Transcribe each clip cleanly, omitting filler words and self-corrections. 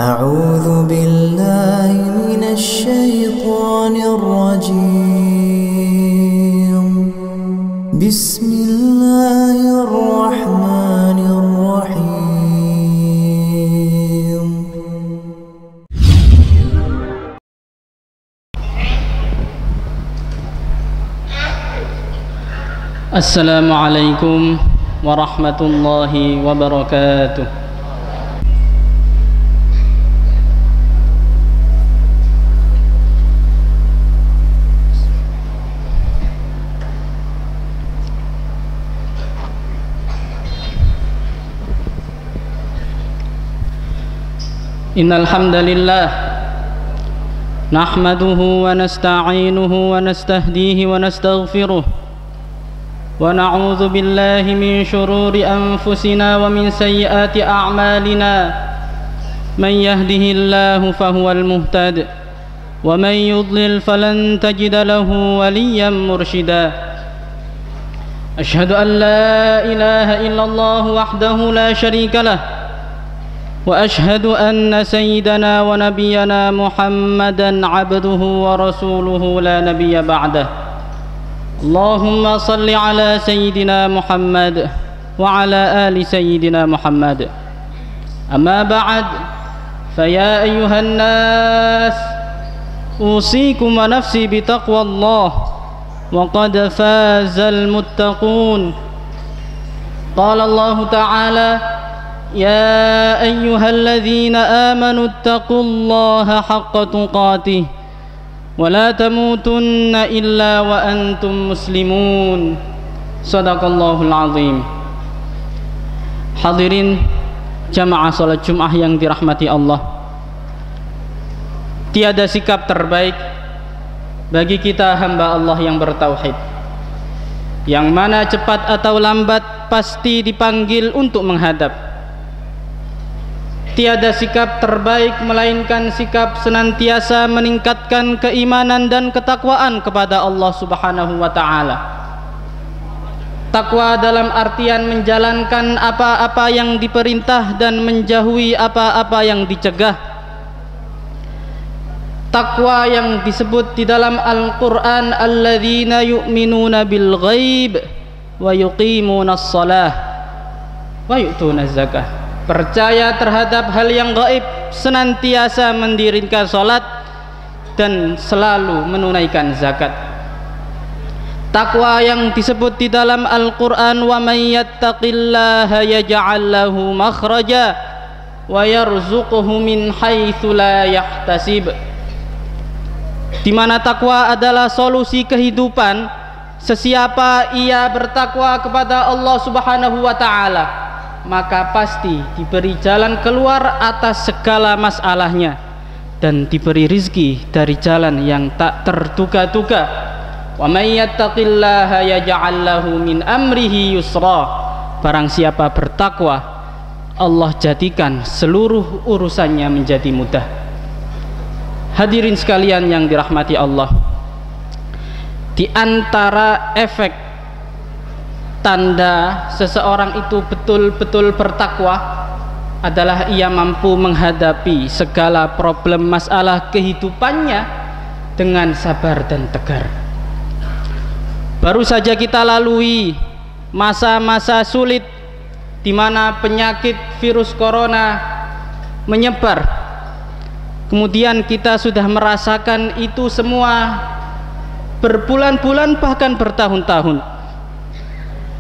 أعوذ بالله من الشيطان الرجيم بسم الله الرحمن الرحيم السلام عليكم ورحمة الله وبركاته. إن الحمد لله نحمده ونستعينه ونستهديه ونستغفره ونعوذ بالله من شرور أنفسنا ومن سيئات أعمالنا من يهده الله فهو المهتد ومن يضلل فلن تجد له وليا مرشدا. أشهد أن لا إله إلا الله وحده لا شريك له وأشهد أن سيدنا ونبينا محمدا عبده ورسوله لا نبي بعده. اللهم صل على سيدنا محمد وعلى آل سيدنا محمد. أما بعد فيا أيها الناس أوصيكم ونفسي بتقوى الله وقد فاز المتقون. قال الله تعالى يا أيها الذين آمنوا اتقوا الله حق تقاته ولا تموتن إلا وأنتم مسلمون. Sadaqallahul azim. Hadirin jamaah salat Jumat yang dirahmati Allah, tiada sikap terbaik bagi kita hamba Allah yang bertauhid, yang mana cepat atau lambat pasti dipanggil untuk menghadap. Tiada sikap terbaik melainkan sikap senantiasa meningkatkan keimanan dan ketakwaan kepada Allah Subhanahu wa ta'ala. Takwa dalam artian menjalankan apa-apa yang diperintah dan menjauhi apa-apa yang dicegah. Takwa yang disebut di dalam Al-Quran alladzina yu'minuna bil ghaib wa yuqimunas shalah wa yu'tunaz zakah. Percaya terhadap hal yang gaib, senantiasa mendirikan salat dan selalu menunaikan zakat. Takwa yang disebut di dalam Al-Quran wa may yattaqillaha yaj'al lahu makhraja wa yarzuquhu min haitsu la yahtasib. Di mana takwa adalah solusi kehidupan sesiapa ia bertakwa kepada Allah Subhanahu wa ta'ala, maka pasti diberi jalan keluar atas segala masalahnya dan diberi rizki dari jalan yang tak terduga-duga. Wa may yattaqillaha yaj'al lahu min amrihi yusra. Barang siapa bertakwa, Allah jadikan seluruh urusannya menjadi mudah. Hadirin sekalian yang dirahmati Allah, di antara efek tanda seseorang itu betul-betul bertakwa adalah ia mampu menghadapi segala problem masalah kehidupannya dengan sabar dan tegar. Baru saja kita lalui masa-masa sulit di mana penyakit virus corona menyebar. Kemudian kita sudah merasakan itu semua berbulan-bulan bahkan bertahun-tahun.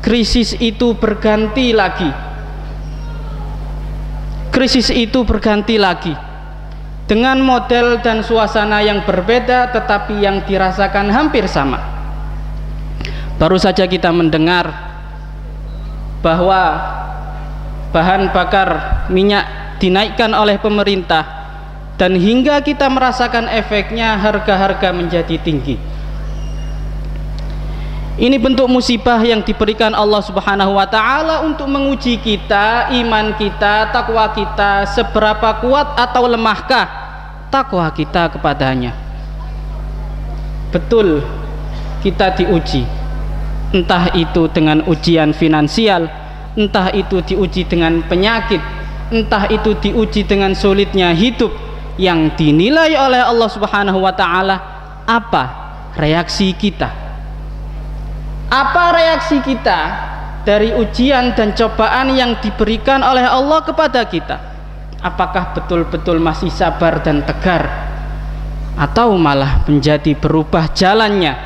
Krisis itu berganti lagi. Krisis itu berganti lagi dengan model dan suasana yang berbeda, tetapi yang dirasakan hampir sama. Baru saja kita mendengar bahwa bahan bakar minyak dinaikkan oleh pemerintah, dan hingga kita merasakan efeknya harga-harga menjadi tinggi. Ini bentuk musibah yang diberikan Allah Subhanahu wa ta'ala untuk menguji kita, iman kita, takwa kita, seberapa kuat atau lemahkah takwa kita kepadanya. Betul kita diuji, entah itu dengan ujian finansial, entah itu diuji dengan penyakit, entah itu diuji dengan sulitnya hidup yang dinilai oleh Allah Subhanahu wa taala, apa reaksi kita? Apa reaksi kita dari ujian dan cobaan yang diberikan oleh Allah kepada kita? Apakah betul-betul masih sabar dan tegar, atau malah menjadi berubah jalannya,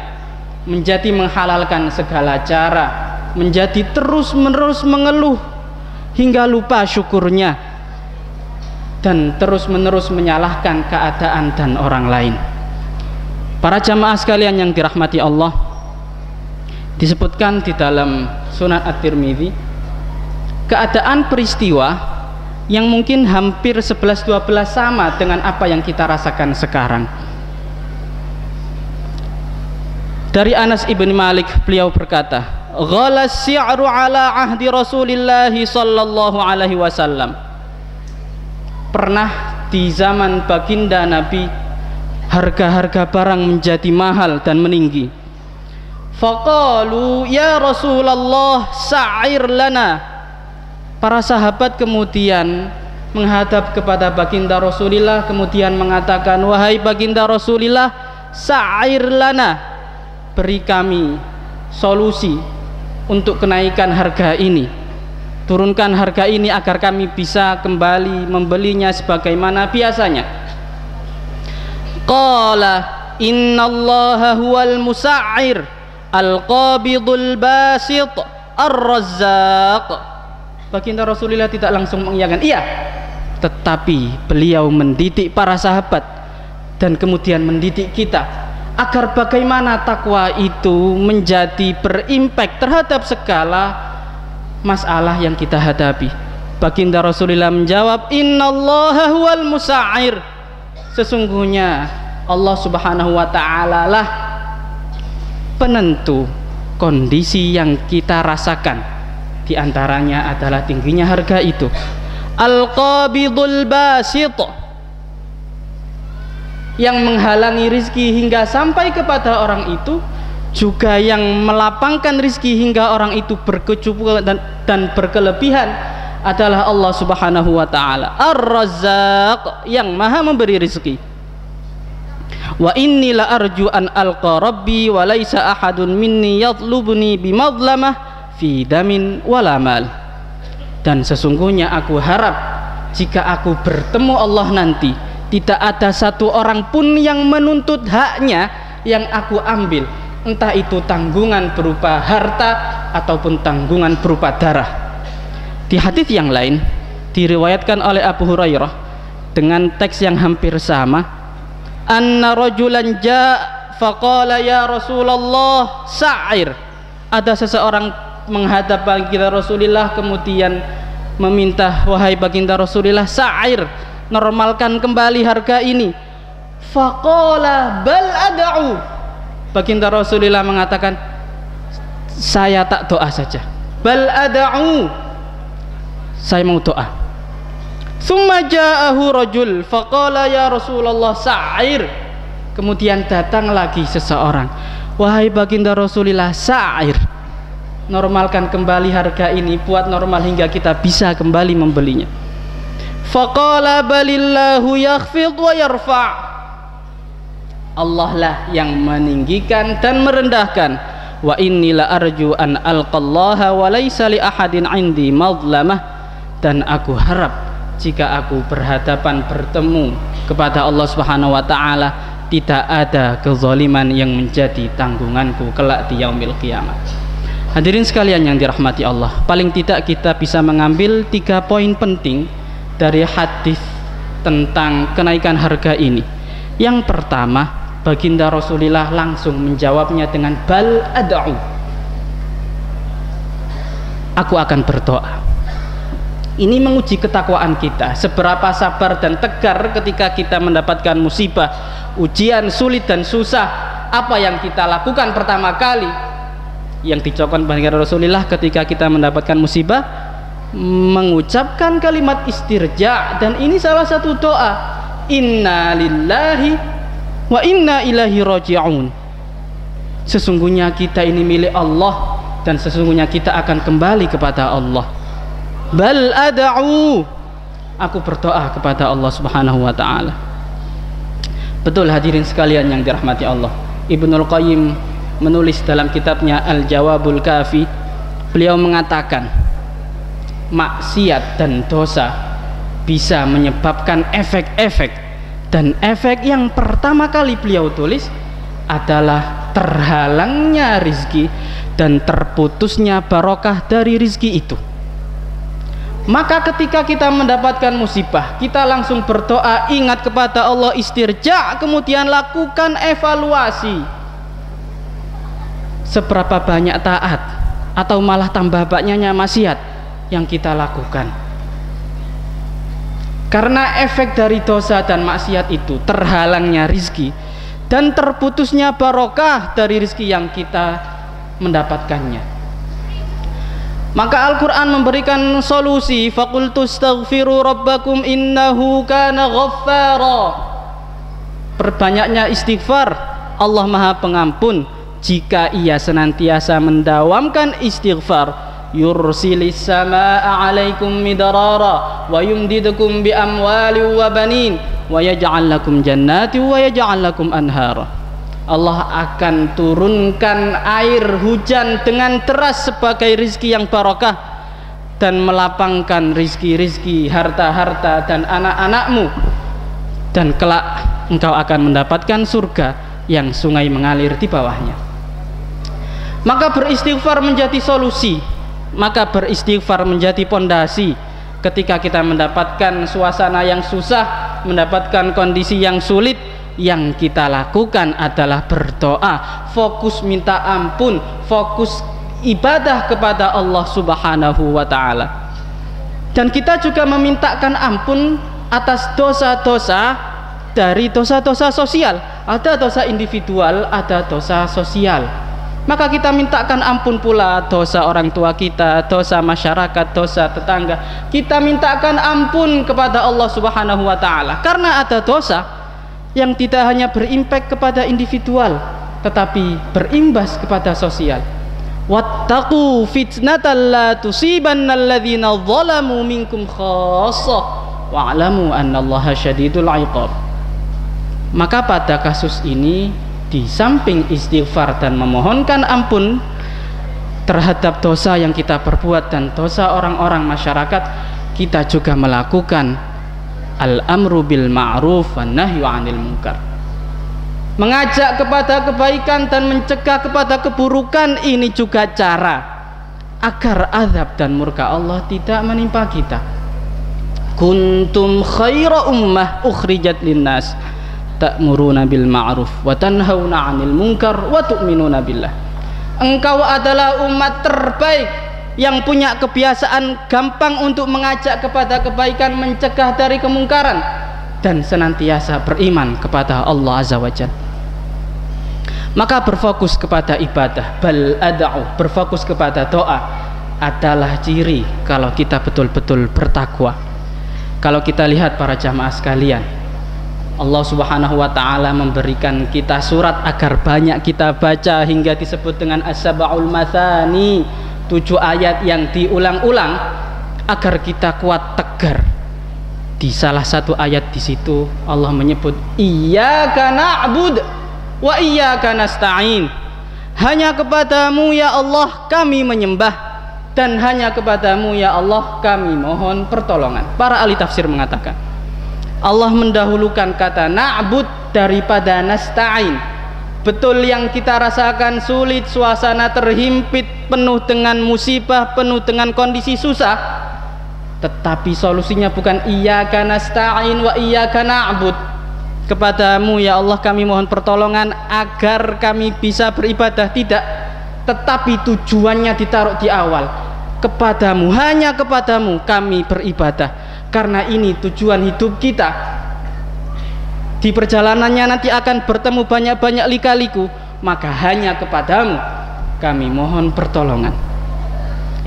menjadi menghalalkan segala cara, menjadi terus-menerus mengeluh hingga lupa syukurnya, dan terus-menerus menyalahkan keadaan dan orang lain? Para jamaah sekalian yang dirahmati Allah, disebutkan di dalam Sunan At-Tirmidzi keadaan peristiwa yang mungkin hampir 11-12 sama dengan apa yang kita rasakan sekarang. Dari Anas ibn Malik, beliau berkata, "Ghalas si'ru ala ahdi Rasulillah sallallahu alaihi wasallam." Pernah di zaman baginda Nabi harga-harga barang menjadi mahal dan meninggi. Faqalu ya Rasulullah sa'ir lana. Para sahabat kemudian menghadap kepada baginda Rasulullah, kemudian mengatakan, wahai baginda Rasulullah, sa'ir lana, beri kami solusi untuk kenaikan harga ini, turunkan harga ini agar kami bisa kembali membelinya sebagaimana biasanya. Qala innallaha huwal musa'ir al-qabidul basit ar-razzaq. Baginda Rasulullah tidak langsung mengiyakan iya, tetapi beliau mendidik para sahabat dan kemudian mendidik kita agar bagaimana takwa itu menjadi berimpact terhadap segala masalah yang kita hadapi. Baginda Rasulullah menjawab, innallaha huwal musa'ir, sesungguhnya Allah Subhanahu wa ta'ala lah penentu kondisi yang kita rasakan. Di antaranya adalah tingginya harga itu. Al-qabidul basit, yang menghalangi rizki hingga sampai kepada orang itu, juga yang melapangkan rizki hingga orang itu berkecukupan dan berkelebihan adalah Allah Subhanahu wa ta'ala. Ar-Razzaq, yang maha memberi rizki. Wa inni la arju an alqa rabbi wa laisa ahadun minni yatlubuni bimadlamah fi damin wala mal. Dan sesungguhnya aku harap jika aku bertemu Allah nanti, tidak ada satu orang pun yang menuntut haknya yang aku ambil, entah itu tanggungan berupa harta ataupun tanggungan berupa darah. Di hadis yang lain diriwayatkan oleh Abu Hurairah dengan teks yang hampir sama, anna rajulan jaa faqala ya Rasulullah sa'ir. Ada seseorang menghadap baginda Rasulullah kemudian meminta, wahai baginda Rasulullah, sa'ir, normalkan kembali harga ini. Faqala bal ad'u. Baginda Rasulullah mengatakan, saya tak doa saja. Bal ad'u, saya mau doa. Tsumma ja'ahu rajul faqala ya Rasulullah sa'ir. Kemudian datang lagi seseorang, wahai baginda Rasulullah, sa'ir, normalkan kembali harga ini, buat normal hingga kita bisa kembali membelinya. Faqala balillahu yakhfid wa yarfa'. Allah lah yang meninggikan dan merendahkan. Wa inni la arju an alqallaha wa laisa li ahadin indi madlamah. Dan aku harap jika aku bertemu kepada Allah Subhanahu wa ta'ala, tidak ada kezaliman yang menjadi tanggunganku kelak di yaumil qiyamah. Hadirin sekalian yang dirahmati Allah, paling tidak kita bisa mengambil 3 poin penting dari hadis tentang kenaikan harga ini. Yang pertama, baginda Rasulullah langsung menjawabnya dengan bal ad'u, aku akan berdoa. Ini menguji ketakwaan kita, seberapa sabar dan tegar ketika kita mendapatkan musibah, ujian sulit dan susah. Apa yang kita lakukan pertama kali? Yang dicontohkan baginda Rasulullah ketika kita mendapatkan musibah, mengucapkan kalimat istirja, dan ini salah satu doa, inna lillahi wa inna ilaihi raji'un. Sesungguhnya kita ini milik Allah dan sesungguhnya kita akan kembali kepada Allah. Bal ad'u, aku berdoa kepada Allah Subhanahu wa taala. Betul hadirin sekalian yang dirahmati Allah. Ibnul Qayyim menulis dalam kitabnya Al-Jawabul Kafi, beliau mengatakan maksiat dan dosa bisa menyebabkan efek-efek, dan efek yang pertama kali beliau tulis adalah terhalangnya rizki dan terputusnya barokah dari rizki itu. Maka ketika kita mendapatkan musibah, kita langsung berdoa, ingat kepada Allah, istirja, kemudian lakukan evaluasi seberapa banyak taat atau malah tambah banyaknya maksiat yang kita lakukan. Karena efek dari dosa dan maksiat itu terhalangnya rizki dan terputusnya barokah dari rizki yang kita mendapatkannya. Maka Al-Quran memberikan solusi, faqultu astaghfiru rabbakum innahu kana ghaffara. Perbanyaknya istighfar, Allah Maha Pengampun. Jika ia senantiasa mendawamkan istighfar, yursilis samaa'a 'alaikum midrara wa yumdidukum bi amwali wa banin wa yaj'al lakum jannati wa yaj'al lakum anhara. Allah akan turunkan air hujan dengan deras sebagai rizki yang barokah dan melapangkan rizki-rizki, harta-harta dan anak-anakmu, dan kelak engkau akan mendapatkan surga yang sungai mengalir di bawahnya. Maka beristighfar menjadi solusi, maka beristighfar menjadi pondasi. Ketika kita mendapatkan suasana yang susah, mendapatkan kondisi yang sulit, yang kita lakukan adalah berdoa, fokus minta ampun, fokus ibadah kepada Allah Subhanahu wa ta'ala. Dan kita juga memintakan ampun atas dosa-dosa dari dosa-dosa sosial. Ada dosa individual, ada dosa sosial. Maka kita mintakan ampun pula dosa orang tua kita, dosa masyarakat, dosa tetangga. Kita mintakan ampun kepada Allah Subhanahu wa ta'ala. Karena ada dosa yang tidak hanya berimpak kepada individual, tetapi berimbas kepada sosial. Wattaqu fitnatan la tusibanna alladhina zalamu minkum khassah wa'lamu annallaha syadidul 'iqab. Maka pada kasus ini, di samping istighfar dan memohonkan ampun terhadap dosa yang kita perbuat dan dosa orang-orang masyarakat, kita juga melakukan al-amru bil ma'ruf wan nahyu 'anil munkar. Mengajak kepada kebaikan dan mencegah kepada keburukan, ini juga cara agar azab dan murka Allah tidak menimpa kita. Kuntum khaira ummah ukhrijat linnas ta'muruna bil ma'ruf wa tanhauna 'anil munkar wa tu'minuna billah. Engkau adalah umat terbaik yang punya kebiasaan gampang untuk mengajak kepada kebaikan, mencegah dari kemungkaran, dan senantiasa beriman kepada Allah Azza wa Jalla. Maka berfokus kepada ibadah, bal ad'u, berfokus kepada doa adalah ciri kalau kita betul-betul bertakwa. Kalau kita lihat para jamaah sekalian, Allah Subhanahu wa ta'ala memberikan kita surat agar banyak kita baca, hingga disebut dengan as-sab'ul mathani, 7 ayat yang diulang-ulang agar kita kuat tegar. Di salah satu ayat di situ Allah menyebut iyyaka na'bud wa iyyaka nasta'in. Hanya kepadamu ya Allah kami menyembah, dan hanya kepadamu ya Allah kami mohon pertolongan. Para ahli tafsir mengatakan Allah mendahulukan kata na'bud daripada nasta'in. Betul yang kita rasakan sulit, suasana terhimpit, penuh dengan musibah, penuh dengan kondisi susah, tetapi solusinya bukan iyyaka nasta'in wa iyyaka na'bud, kepadamu ya Allah kami mohon pertolongan agar kami bisa beribadah, tidak. Tetapi tujuannya ditaruh di awal, kepadamu, hanya kepadamu kami beribadah, karena ini tujuan hidup kita. Di perjalanannya nanti akan bertemu banyak-banyak lika-liku, maka hanya kepadamu kami mohon pertolongan.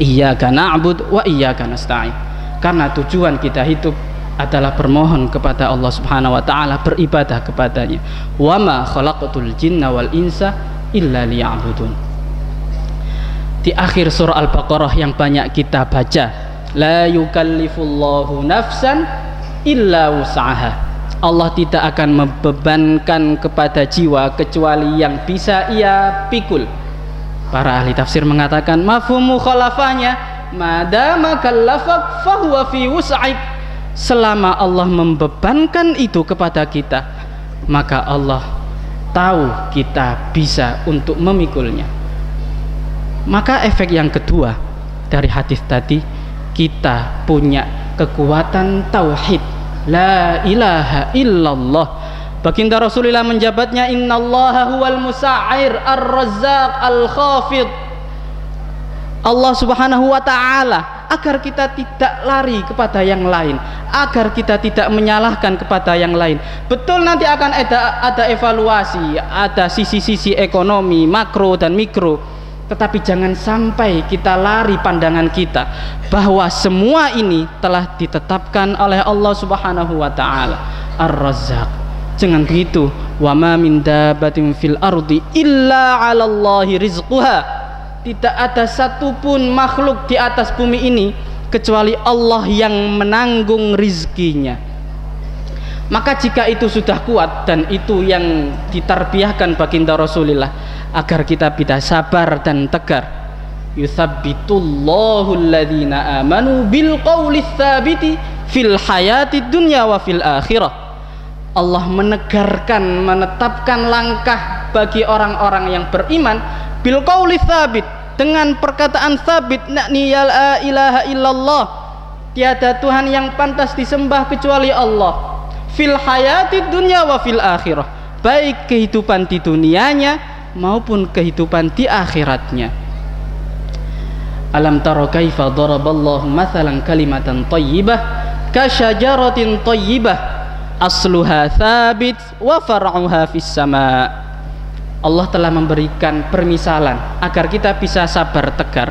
Iyyaka na'bud wa iyyaka nasta'in. Karena tujuan kita hidup adalah bermohon kepada Allah Subhanahu wa ta'ala, beribadah kepadanya. Wa ma khalaqtul jinna wal insa illa liya'budun. Di akhir surah Al-Baqarah yang banyak kita baca, La yukallifullahu nafsan illa wus'aha. Allah tidak akan membebankan kepada jiwa kecuali yang bisa ia pikul. Para ahli tafsir mengatakan mafhum mukhalafahnya, madama kallafak fahuwa fi wus'ik. Selama Allah membebankan itu kepada kita, maka Allah tahu kita bisa untuk memikulnya. Maka efek yang kedua dari hadis tadi, kita punya kekuatan tauhid, la ilaha illallah. Baginda Rasulullah menjabatnya, innallaha huwal musa'ir ar-razzaq al-khafid. Allah subhanahu wa ta'ala, agar kita tidak lari kepada yang lain, agar kita tidak menyalahkan kepada yang lain. Betul nanti akan ada evaluasi, ada sisi-sisi ekonomi makro dan mikro, tetapi jangan sampai kita lari pandangan kita bahwa semua ini telah ditetapkan oleh Allah subhanahu wa ta'ala ar-razzaq. Jangan begitu. Wa ma min dabbatin fil ardi illa 'alallahi rizquha. Tidak ada satupun makhluk di atas bumi ini kecuali Allah yang menanggung rizkinya. Maka jika itu sudah kuat, dan itu yang ditarbiyahkan baginda Rasulullah, agar kita bisa sabar dan tegar. Yuthabbitullahu alladhina amanu bil qawli tsabiti fil hayati dunya wa fil akhirah. Allah menegarkan, menetapkan langkah bagi orang-orang yang beriman bil qawli tsabit, dengan perkataan tsabit, yakni la ilaha illallah, tiada Tuhan yang pantas disembah kecuali Allah, fil hayati dunya wa fil akhirah, baik kehidupan di dunianya maupun kehidupan di akhiratnya. Alam tara kaifa daraballahu mathalan kalimatan thayyibah ka syajaratin thayyibah asluha thabit wa far'uha fis sama. Allah telah memberikan permisalan agar kita bisa sabar tegar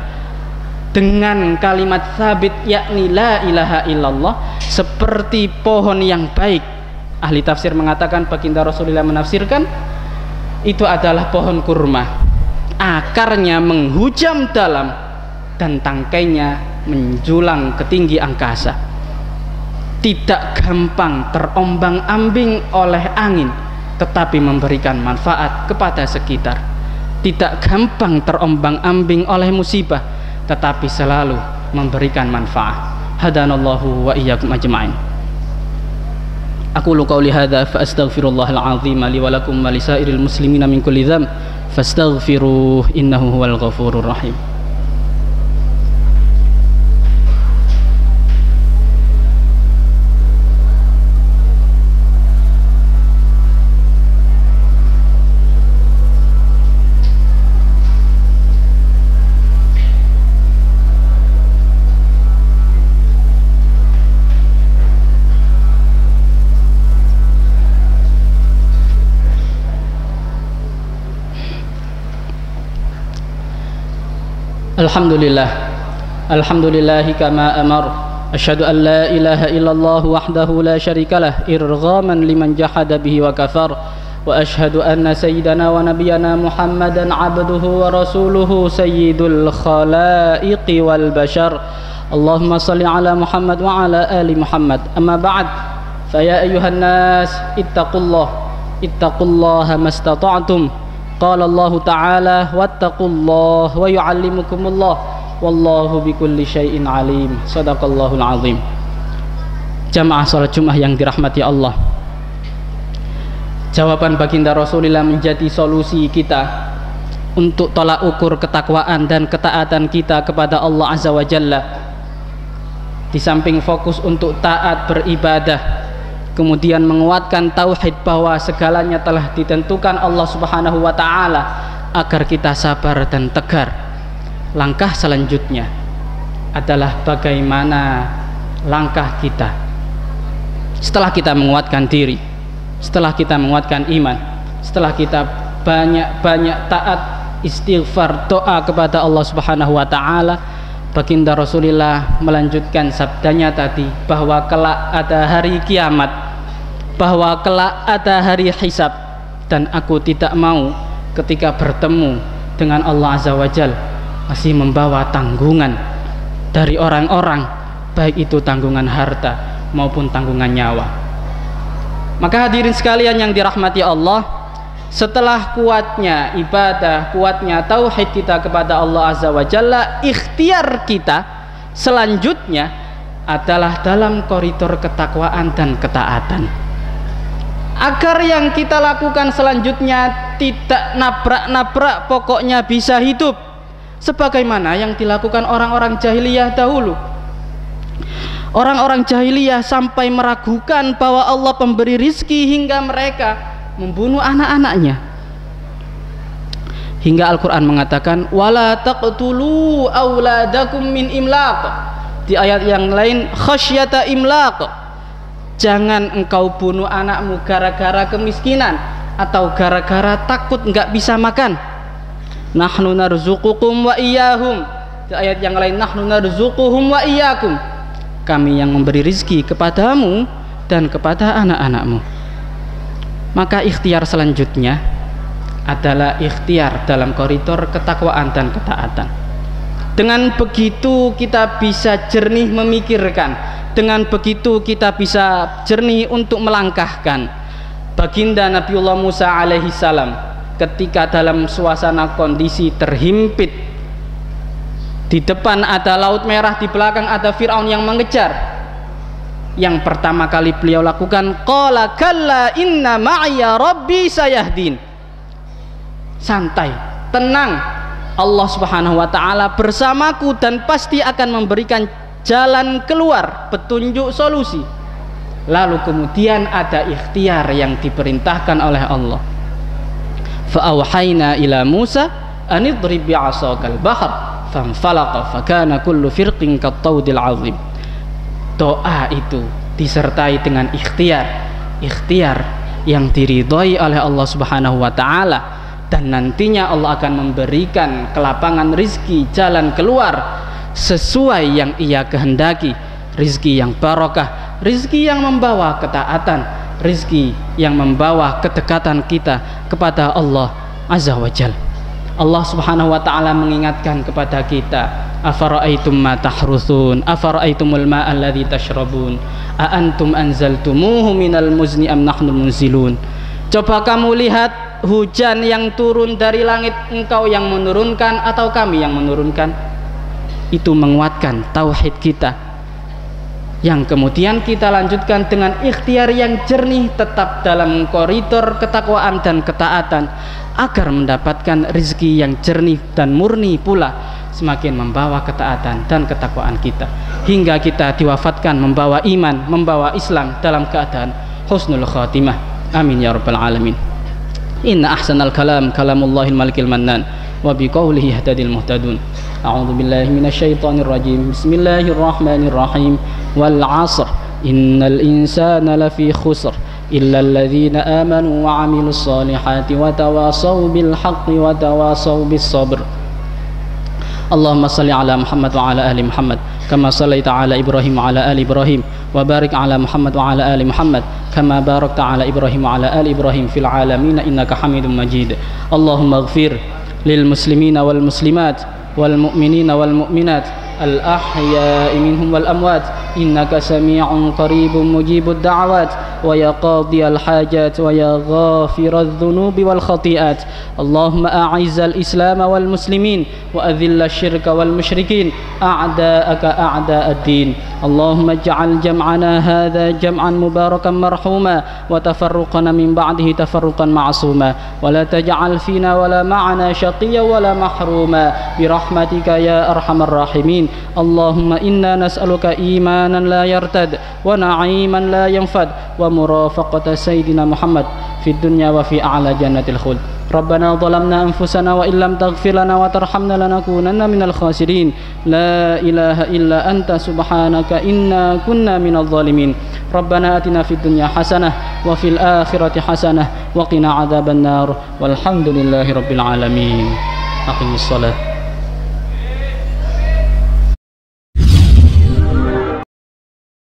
dengan kalimat thabit, yakni la ilaha illallah, seperti pohon yang baik. Ahli tafsir mengatakan, baginda Rasulullah menafsirkan itu adalah pohon kurma, akarnya menghujam dalam dan tangkainya menjulang ke tinggi angkasa. Tidak gampang terombang-ambing oleh angin, tetapi memberikan manfaat kepada sekitar. Tidak gampang terombang-ambing oleh musibah, tetapi selalu memberikan manfaat. Hadanallahu wa iyyakum ajma'in. Aqulu qawli hadza fa astaghfirullahal azim li wa lakum wa lisairil muslimina min kulli dzamb fastaghfiruhu innahu huwal ghafurur rahim. Alhamdulillah, alhamdulillahi kama amar. Asyhadu an la ilaha illallah wahdahu la syarikalah irghaman liman jahada bihi wa kafar. Wa asyhadu anna sayyidana wa nabiyyana Muhammadan abduhu wa rasuluhu sayyidul khalaiqi wal bashar. Allahumma salli ala Muhammad wa ala ali Muhammad. Amma ba'd, fa ya ayyuhan nas ittaqullaha mastata'tum. Qala Allah Ta'ala wattaqullah wa yu'allimukumullah wallahu bikulli syai'in alim. Sadaqallahul azim. Jamaah salat Jumat yang dirahmati Allah, jawaban baginda Rasulullah menjadi solusi kita untuk tolak ukur ketakwaan dan ketaatan kita kepada Allah Azza wa Jalla. Di samping fokus untuk taat beribadah, kemudian menguatkan tauhid bahwa segalanya telah ditentukan Allah Subhanahu wa ta'ala, agar kita sabar dan tegar. Langkah selanjutnya adalah bagaimana langkah kita setelah kita menguatkan diri, setelah kita menguatkan iman, setelah kita banyak-banyak taat, istighfar, doa kepada Allah Subhanahu wa ta'ala. Baginda Rasulullah melanjutkan sabdanya tadi bahwa kelak ada hari kiamat, bahwa kelak ada hari hisab, dan aku tidak mau ketika bertemu dengan Allah Azza wa Jal masih membawa tanggungan dari orang-orang baik itu tanggungan harta maupun tanggungan nyawa. Maka hadirin sekalian yang dirahmati Allah, setelah kuatnya ibadah, kuatnya tauhid kita kepada Allah Azza wa Jalla, ikhtiar kita selanjutnya adalah dalam koridor ketakwaan dan ketaatan. Agar yang kita lakukan selanjutnya tidak nabrak-nabrak, pokoknya bisa hidup sebagaimana yang dilakukan orang-orang jahiliyah dahulu. Orang-orang jahiliyah sampai meragukan bahwa Allah pemberi rizki hingga mereka membunuh anak-anaknya. Hingga Al-Quran mengatakan wala taqtulu auladakum min imlaq. Di ayat yang lain khasyata imlaq. Jangan engkau bunuh anakmu gara-gara kemiskinan atau gara-gara takut enggak bisa makan. Nahnu narzuqukum wa iyyahum. Di ayat yang lain nahnu narzuquhum wa iyyakum. Kami yang memberi rizki kepadamu dan kepada anak-anakmu. Maka ikhtiar selanjutnya adalah ikhtiar dalam koridor ketakwaan dan ketaatan. Dengan begitu kita bisa jernih memikirkan, dengan begitu kita bisa jernih untuk melangkahkan. Baginda Nabiullah Musa alaihi salam ketika dalam suasana kondisi terhimpit, di depan ada Laut Merah, di belakang ada Fir'aun yang mengejar. Yang pertama kali beliau lakukan, qala kalla inna ma'ya rabbi sayahdin. Santai, tenang, Allah Subhanahu wa taala bersamaku dan pasti akan memberikan jalan keluar, petunjuk solusi. Lalu kemudian ada ikhtiar yang diperintahkan oleh Allah. Fa auhayna ila Musa an idrib bi'asakal bahr fanfalaqa fakana kullu firqin kattaudil azim. Doa itu disertai dengan ikhtiar yang diridhoi oleh Allah Subhanahu wa taala, dan nantinya Allah akan memberikan kelapangan rizki, jalan keluar sesuai yang Ia kehendaki, rizki yang barokah, rizki yang membawa ketaatan, rizki yang membawa kedekatan kita kepada Allah Azza wa Jalla. Allah Subhanahu wa taala mengingatkan kepada kita, afara'aitum ma tahrusun afara'aitumul ma'a alladhi tashrabun a antum anzaltumuhu minal muzni am nahnul munzilun. Coba kamu lihat hujan yang turun dari langit, engkau yang menurunkan atau kami yang menurunkan? Itu menguatkan tauhid kita, yang kemudian kita lanjutkan dengan ikhtiar yang jernih tetap dalam koridor ketakwaan dan ketaatan, agar mendapatkan rezeki yang jernih dan murni pula, semakin membawa ketaatan dan ketakwaan kita, hingga kita diwafatkan membawa iman, membawa Islam dalam keadaan husnul khatimah. Amin ya rabbal alamin. Inna ahsanal kalam kalamullahil malikil mannan wa biqaulihi yahtadil muhtadun. A'udzu billahi minasyaitonir rajim. Bismillahirrahmanirrahim. Wal 'asr innal insana lafi khusr illa alladhina amanu wa 'amilus solihati wa tawasaw bil haqqi wa tawasaw bis sabr. Allahumma salli ala Muhammad wa ala ali Muhammad kama sallaita ala Ibrahim wa ala ali Ibrahim wa barik ala Muhammad wa ala ali Muhammad kama barakta ala Ibrahim wa ala ali Ibrahim fil alamin innaka Hamidum Majid. Allahumma ighfir lil muslimina wal muslimat wal mu'minina wal mu'minat al ahya'i minhum wal amwat innaka sami'un qaribun mujibud da'awat wa ya qadiyal hajat wa ya ghafiradz dzunubi wal khati'at. Allahumma a'izzal islam wal muslimin wa adhillash syirka wal musyrikin a'da'aka a'da'ad din. Allahumma ij'al jam'ana hadha jam'an mubarakan marhuma wa tafarruqana min ba'dihi tafarruqan ma'suma wa la taj'al fina wa la ma'ana shaqiyyan wa la mahruma bi rahmatika ya arhamar rahimin. Allahumma inna nas'aluka imanan la yartad wa na'iman la yanfad wa murafaqata sayyidina Muhammad fid dunya wa fi a'la jannatil khuld. Rabbana zalamna anfusana wa illam taghfir lana wa tarhamna lanakunanna minal khasirin. La ilaha illa anta subhanaka inna kunna minadh dhalimin. Rabbana atina fid dunya hasanah wa fil akhirati hasanah wa qina adzabannar. Walhamdulillahi rabbil alamin. Aqimis shalah.